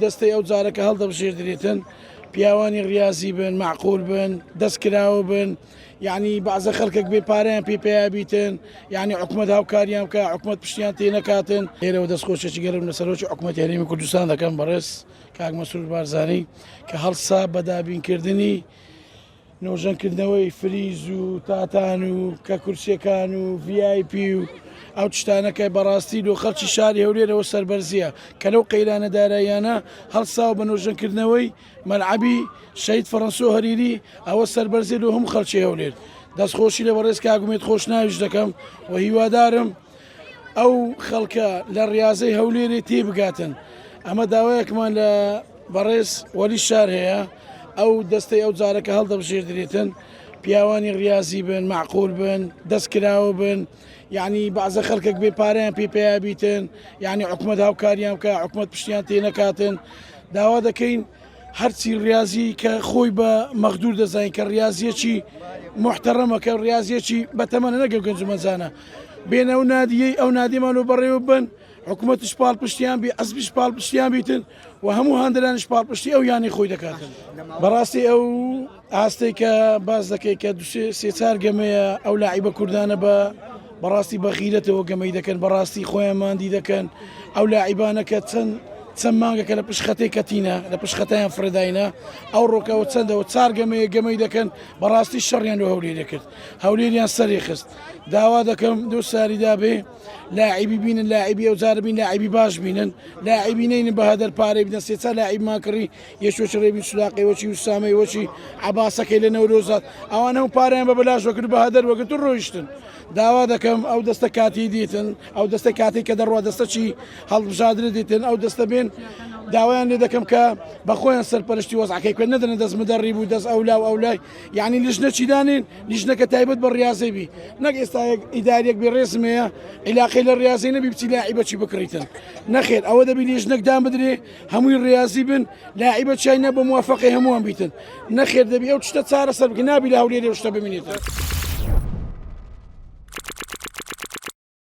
دەستەی ئەو جارەکە هەڵدەبژێردرێتن پیاوانی ڕاضی بن معقول بن دەستکراوە بن یعنی بەعزە خەڵکێک بێ پارەیان پێ بیتن یعنی حکومەت هاوکاریان بکە حکومەت پشتیان تێ نەکاتن ئێرەوە دەستخۆشێکی گەرم لەسەرۆکی حکومەتی هەرێمی کوردستان دەکەم بەڕێز کاک مەسعود بارزانی کە هەڵسا بەدابینکردنی نۆژەنکردنەوەی فریز و تاتان و کە کورسیەکان و VIP و ئەو تشتانەکە بەڕاستی دو خەڵکی شاری هەولێرەوە سەربەرزیە کە لەو قەیرانە داراییانە هەڵساو بە نۆژەنکردنەوەی مەلعەبی شەید فەڕەنسۆ هەریری ئەوە سەربەرزی و هەموو خەڵکی هەولێر دەستخۆشی لە بەڕێز کاگومێت خۆش ناویش دەکەم و هیوادارم ئەو خەڵکە لە ڕاضەی هەولێرێ تێبگاتن ئەمە داوایەکمان لە بەڕێز وەلی شار هەیە ئەو دەستەی ئەو جارەکە هەڵدەبژێردرێتن پیاوانی ڕاضی بن معقول بن دەستکراوە بن یعنی بەعزە خەڵکێک بێ پارەیان پێ بیتن یعنی حکومەت هاوکاریان بکە حکومەت پشتیان تێ نەکاتن داوا دەکەین هەرچی ڕاضی کە خۆی بە مەخدوور دەزانین کە ڕاضیەکی محتەرەمە کە ڕاضیەکی بەتەمەنە نەگەڵ گەنجمەزانە بێنە ئەو نادیەی ئەو نادیمان و بەڕێوە بن حکومەت شپال پشتیان بی ئەسبی شپال پشتیان بیتن و هەموو هەندێران شپال پشتی ئەو یانی خۆی دەکاتن بەڕاستی ئەو ئاستەی کە باز دەکەی کە سێ چار گەمەیە ئەو لاعیبە کوردانە بەڕاستی بەخیرەتەوە گەمەی دەکەن بەڕاستی خۆیان ماندی دەکەن ئەو لاعیبانە کە چەند مانگەکە لە پشخەتەی کەتینە لە پشخەتیان فرەداینە ئەو ڕۆکەوە چەندەوە چار گەمەی دەکەن بەڕاستی شەڕیان لە هەولێر کرد هەولێریان سەری خست داوا دەکەم دو ساریدا بێ لاعیبی بینن لاعیبی ئەو جارە بین لاعیبی باش بینن لاعیبی نینن بەهەدەر پارەی بدەن سێ چار لاعیب ماکڕی یەشۆچ ڕێبی سولاقی وەچی وسامەی وەچی عەباسەکەی لە نەورۆزات ئەوان هەموو پارەیان بە بەلاش وەکرد بەهەدەر وەگرت و ڕۆیشتن داوا دەکەم ئەو دەستە کاتی دیتن ئەو دەستە کاتی کە دەڕوا دەستەچی هەڵبژادرە دیتن ئەو دەستە بێن داوایان لێ دەکەم کە بەخۆیان سەرپەرشتی وەزعەکەی کوێ نەدەنە دەست مدەڕی بوو دەست ئەولا و ئەولای یعنی لیژنە چیدانین لیژنەکە تایبەت بە ڕاضی بی نەک ئێستا ئیدارێک بێ ڕێزمەیە عیلاقەی لە ڕاضی نەبی بچی لاعیبەچی بکڕیتن نەخێر ئەوە دەبی لیژنەک دان بدرێ هەمووی ڕاضی بن لاعیبە چای نە بە موافقەی هەمووان بیتن نەخێر دەبی ئەو شتە چارە سەر بکە نابی لە هەولێرێ شتە ببینێتن